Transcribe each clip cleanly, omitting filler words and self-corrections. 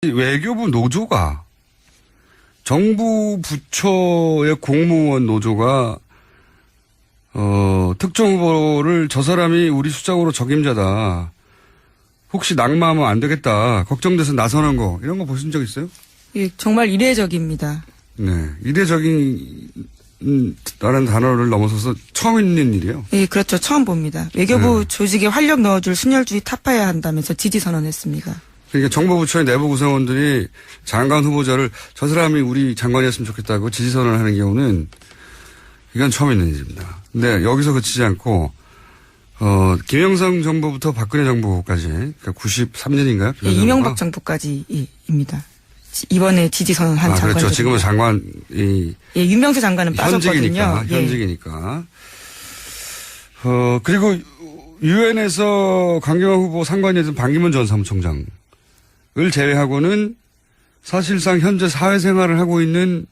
외교부 노조가 정부 부처의 공무원 노조가 특정 후보를 저 사람이 우리 수장으로 적임자다. 혹시 낙마하면 안 되겠다. 걱정돼서 나서는 거 이런 거 보신 적 있어요? 예, 정말 이례적입니다. 네, 이례적인라는 단어를 넘어서서 처음 있는 일이에요. 예, 그렇죠. 처음 봅니다. 외교부 조직에 활력 넣어줄 순혈주의 타파해야 한다면서 지지 선언했습니다. 그러니까 정부 부처의 내부 구성원들이 장관 후보자를 저 사람이 우리 장관이었으면 좋겠다고 지지 선언을 하는 경우는 이건 처음 있는 일입니다. 근데 여기서 그치지 않고 김영삼 정부부터 박근혜 정부까지 그러니까 93년인가요? 예, 이명박 정부까지입니다. 이번에 지지 선언한 장관. 그렇죠. 지금은 장관이 예, 윤명세 장관은 빠졌거든요. 현직이니까. 그리고 유엔에서 강경화 후보 상관이었던 반기문 전 사무총장을 제외하고는 사실상 현재 사회생활을 하고 있는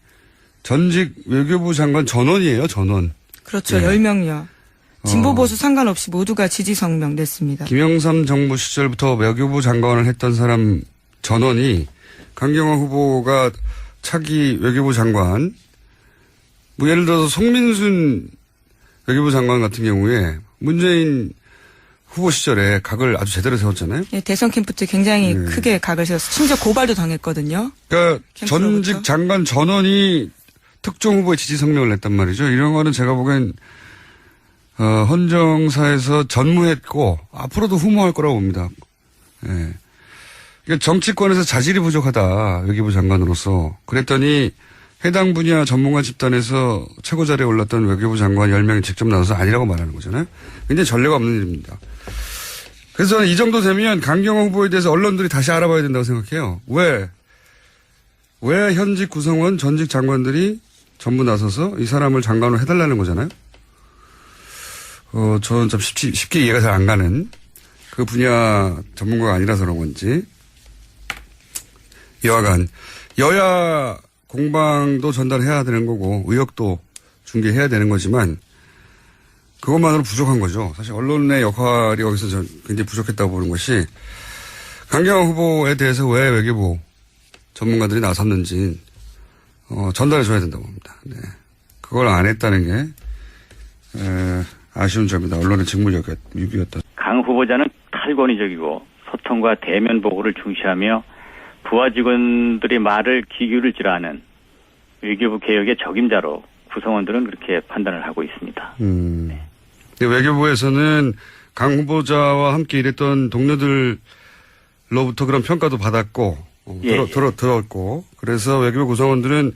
전직 외교부 장관 전원이에요. 전원. 그렇죠. 네. 10명이요. 진보 보수 상관없이 모두가 지지 성명 냈습니다. 김영삼 정부 시절부터 외교부 장관을 했던 사람 전원이 강경화 후보가 차기 외교부 장관, 뭐 예를 들어서 송민순 외교부 장관 같은 경우에 문재인 후보 시절에 각을 아주 제대로 세웠잖아요. 예, 대선 캠프 때 굉장히 크게 각을 세웠어요. 심지어 고발도 당했거든요. 그러니까 전직 장관 전원이 특정 후보의 지지 성명을 냈단 말이죠. 이런 거는 제가 보기엔 헌정사에서 전무했고 앞으로도 후무할 거라고 봅니다. 예. 그러니까 정치권에서 자질이 부족하다. 외교부 장관으로서. 그랬더니 해당 분야 전문가 집단에서 최고 자리에 올랐던 외교부 장관 10명이 직접 나와서 아니라고 말하는 거잖아요. 굉장히 전례가 없는 일입니다. 그래서 저는 이 정도 되면 강경화 후보에 대해서 언론들이 다시 알아봐야 된다고 생각해요. 왜 현직 구성원 전직 장관들이 전부 나서서 이 사람을 장관으로 해달라는 거잖아요. 저는 좀 쉽게 이해가 잘 안 가는 그 분야 전문가가 아니라서 그런 건지. 여하간 여야 공방도 전달해야 되는 거고 의혹도 중개해야 되는 거지만 그것만으로 부족한 거죠. 사실 언론의 역할이 여기서 굉장히 부족했다고 보는 것이 강경화 후보에 대해서 왜 외교부 전문가들이 나섰는지 전달해 줘야 된다고 봅니다. 네. 그걸 안 했다는 게 아쉬운 점이다. 언론의 직무유기였다. 강 후보자는 탈권위적이고 소통과 대면 보고를 중시하며 부하 직원들의 말을 귀 기울이지 않은 외교부 개혁의 적임자로 구성원들은 그렇게 판단을 하고 있습니다. 네. 외교부에서는 강 후보자와 함께 일했던 동료들로부터 그런 평가도 받았고 들었고 그래서 외교부 구성원들은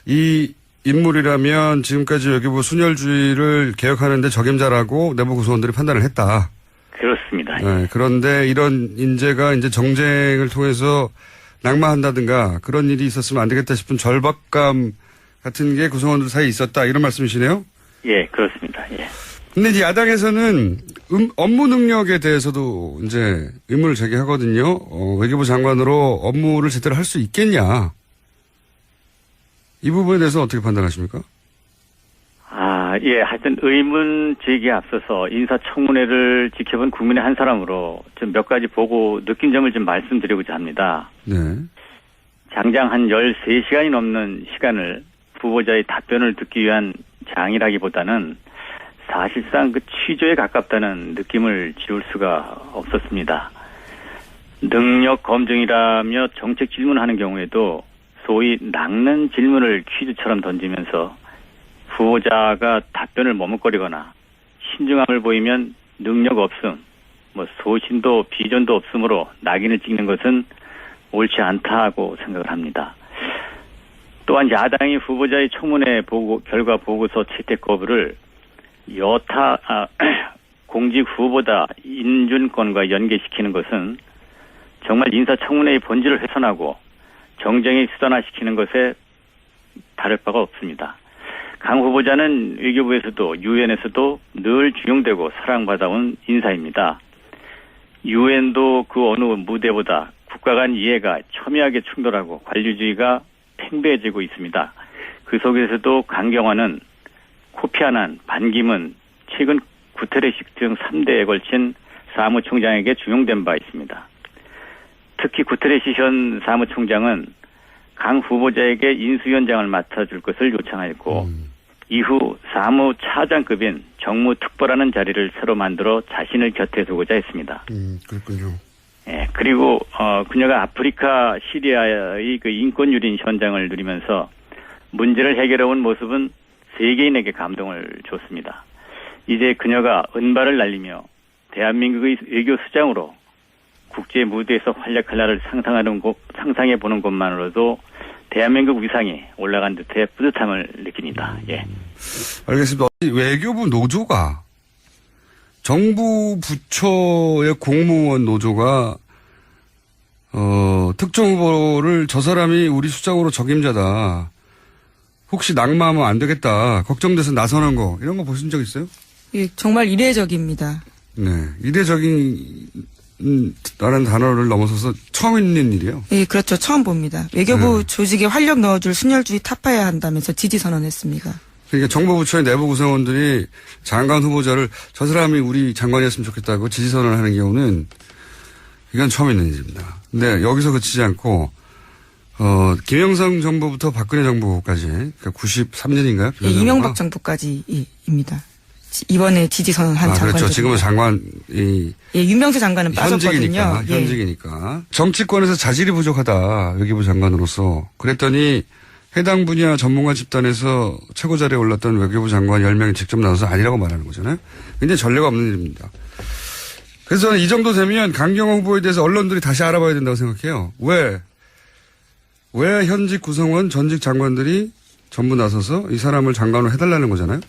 이 인물이라면 지금까지 외교부 순혈주의를 개혁하는 데 적임자라고 내부 구성원들이 판단을 했다. 그렇습니다. 네, 그런데 이런 인재가 이제 정쟁을 통해서 낙마한다든가 그런 일이 있었으면 안 되겠다 싶은 절박감 같은 게 구성원들 사이에 있었다. 이런 말씀이시네요? 예, 그렇습니다. 예. 근데 이제 야당에서는 업무 능력에 대해서도 이제 의문을 제기하거든요. 외교부 장관으로 업무를 제대로 할 수 있겠냐. 이 부분에 대해서 어떻게 판단하십니까? 예, 하여튼 의문 제기에 앞서서 인사청문회를 지켜본 국민의 한 사람으로 좀 몇 가지 보고 느낀 점을 좀 말씀드리고자 합니다. 네. 장장 한 13시간이 넘는 시간을 후보자의 답변을 듣기 위한 장이라기보다는 사실상 그 취조에 가깝다는 느낌을 지울 수가 없었습니다. 능력 검증이라며 정책 질문하는 경우에도 소위 낚는 질문을 퀴즈처럼 던지면서 후보자가 답변을 머뭇거리거나 신중함을 보이면 능력 없음, 소신도 비전도 없으므로 낙인을 찍는 것은 옳지 않다고 생각을 합니다. 또한 야당이 후보자의 청문회 결과 보고서 채택 거부를 여타 공직 후보자 인준권과 연계시키는 것은 정말 인사청문회의 본질을 훼손하고 정쟁의 수단화시키는 것에 다를 바가 없습니다. 강 후보자는 외교부에서도 유엔에서도 늘 중용되고 사랑받아온 인사입니다. 유엔도 그 어느 무대보다 국가 간 이해가 첨예하게 충돌하고 관료주의가 팽배해지고 있습니다. 그 속에서도 강경화는 코피 아난, 반기문, 최근 구테레식 등 3대에 걸친 사무총장에게 중용된 바 있습니다. 특히 구테레시 현 사무총장은 강 후보자에게 인수위원장을 맡아줄 것을 요청하였고 이후 사무차장급인 정무특보라는 자리를 새로 만들어 자신을 곁에 두고자 했습니다. 그렇군요. 예, 그리고 그녀가 아프리카 시리아의 그 인권유린 현장을 누리면서 문제를 해결해온 모습은 세계인에게 감동을 줬습니다. 이제 그녀가 은발을 날리며 대한민국의 외교 수장으로 국제 무대에서 활약할 날을 상상해보는 것만으로도 대한민국 위상이 올라간 듯해 뿌듯함을 느낍니다. 예. 알겠습니다. 외교부 노조가 정부 부처의 공무원 노조가 특정 후보를 저 사람이 우리 수장으로 적임자다. 혹시 낙마하면 안 되겠다. 걱정돼서 나서는 거 이런 거 보신 적 있어요? 예, 정말 이례적입니다. 네, 이례적인 라는 단어를 넘어서서 처음 있는 일이에요. 예, 그렇죠. 처음 봅니다. 외교부 조직에 활력 넣어줄 순혈주의 타파해야 한다면서 지지 선언했습니다. 그러니까 정부 부처의 내부 구성원들이 장관 후보자를 저 사람이 우리 장관이었으면 좋겠다고 지지 선언을 하는 경우는 이건 처음 있는 일입니다. 근데 여기서 그치지 않고 김영삼 정부부터 박근혜 정부까지 그러니까 93년인가요? 예, 이명박 정부까지입니다. 이번에 지지 선언한 장관. 그렇죠. 지금은 장관이 예, 윤명세 장관은 빠졌거든요. 현직이니까. 정치권에서 자질이 부족하다. 외교부 장관으로서. 그랬더니 해당 분야 전문가 집단에서 최고 자리에 올랐던 외교부 장관 10명이 직접 나서서 아니라고 말하는 거잖아요. 굉장히 전례가 없는 일입니다. 그래서 저는 이 정도 되면 강경화 후보에 대해서 언론들이 다시 알아봐야 된다고 생각해요. 왜 현직 구성원 전직 장관들이 전부 나서서 이 사람을 장관으로 해달라는 거잖아요.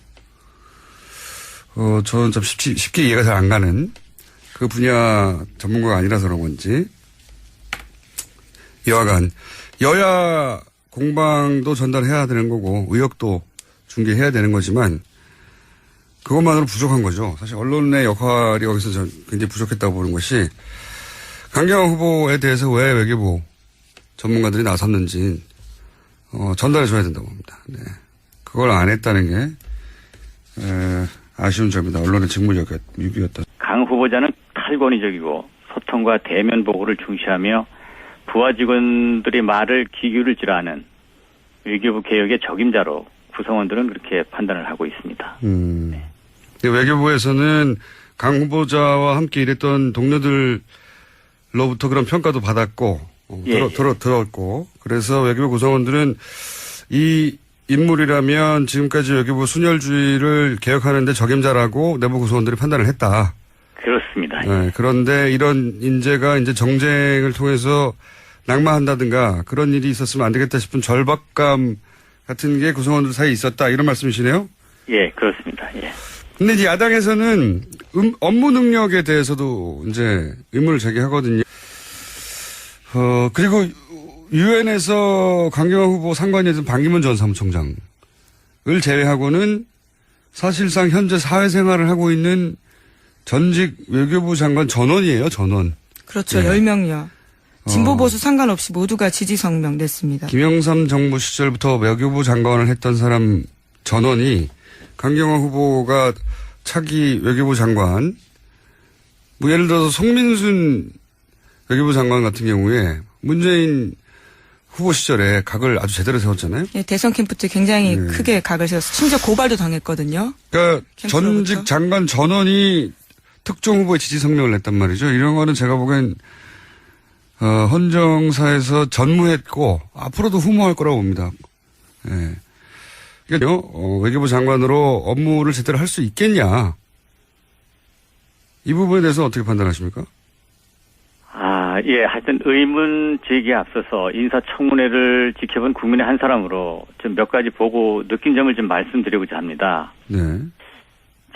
저는 좀 쉽게 이해가 잘 안 가는 그 분야 전문가가 아니라서 그런 건지. 여하간 여야 공방도 전달해야 되는 거고 의혹도 중개해야 되는 거지만 그것만으로 부족한 거죠. 사실 언론의 역할이 여기서 전 굉장히 부족했다고 보는 것이 강경화 후보에 대해서 왜 외교부 전문가들이 나섰는지 전달해 줘야 된다고 봅니다. 네. 그걸 안 했다는 게 아쉬운 점이다. 언론의 직무유기였다. 강 후보자는 탈권위적이고 소통과 대면 보고를 중시하며 부하 직원들의 말을 귀 기울이지 않은 외교부 개혁의 적임자로 구성원들은 그렇게 판단을 하고 있습니다. 네. 외교부에서는 강 후보자와 함께 일했던 동료들로부터 그런 평가도 받았고 들었고 그래서 외교부 구성원들은 이 인물이라면 지금까지 외교부 순혈주의를 개혁하는데 적임자라고 내부 구성원들이 판단을 했다. 그렇습니다. 네, 그런데 이런 인재가 이제 정쟁을 통해서 낙마한다든가 그런 일이 있었으면 안 되겠다 싶은 절박감 같은 게 구성원들 사이에 있었다. 이런 말씀이시네요? 예, 그렇습니다. 예. 근데 이제 야당에서는 업무 능력에 대해서도 이제 의문을 제기하거든요. 그리고 유엔에서 강경화 후보 상관이었던 반기문 전 사무총장을 제외하고는 사실상 현재 사회생활을 하고 있는 전직 외교부 장관 전원이에요, 전원. 그렇죠. 네. 10명이요. 진보 보수 상관없이 모두가 지지 성명 냈습니다. 김영삼 정부 시절부터 외교부 장관을 했던 사람 전원이 강경화 후보가 차기 외교부 장관, 뭐 예를 들어서 송민순 외교부 장관 같은 경우에 문재인 후보 시절에 각을 아주 제대로 세웠잖아요. 예, 대선 캠프 때 굉장히 크게 각을 세웠어요. 심지어 고발도 당했거든요. 그러니까 전직 장관 전원이 특정 후보의 지지 성명을 냈단 말이죠. 이런 거는 제가 보기엔 헌정사에서 전무했고 앞으로도 후무할 거라고 봅니다. 예. 그러니까 외교부 장관으로 업무를 제대로 할 수 있겠냐. 이 부분에 대해서 어떻게 판단하십니까? 예, 하여튼 의문 제기에 앞서서 인사청문회를 지켜본 국민의 한 사람으로 좀 몇 가지 보고 느낀 점을 좀 말씀드리고자 합니다. 네.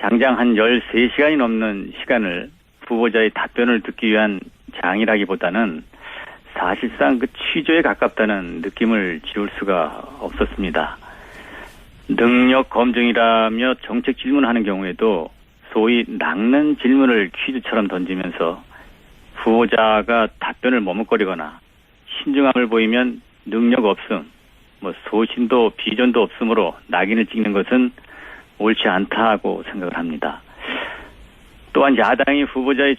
장장 한 13시간이 넘는 시간을 후보자의 답변을 듣기 위한 장이라기보다는 사실상 그 취조에 가깝다는 느낌을 지울 수가 없었습니다. 능력 검증이라며 정책 질문하는 경우에도 소위 낚는 질문을 퀴즈처럼 던지면서 후보자가 답변을 머뭇거리거나 신중함을 보이면 능력 없음, 소신도 비전도 없으므로 낙인을 찍는 것은 옳지 않다고 생각을 합니다. 또한 야당이 후보자의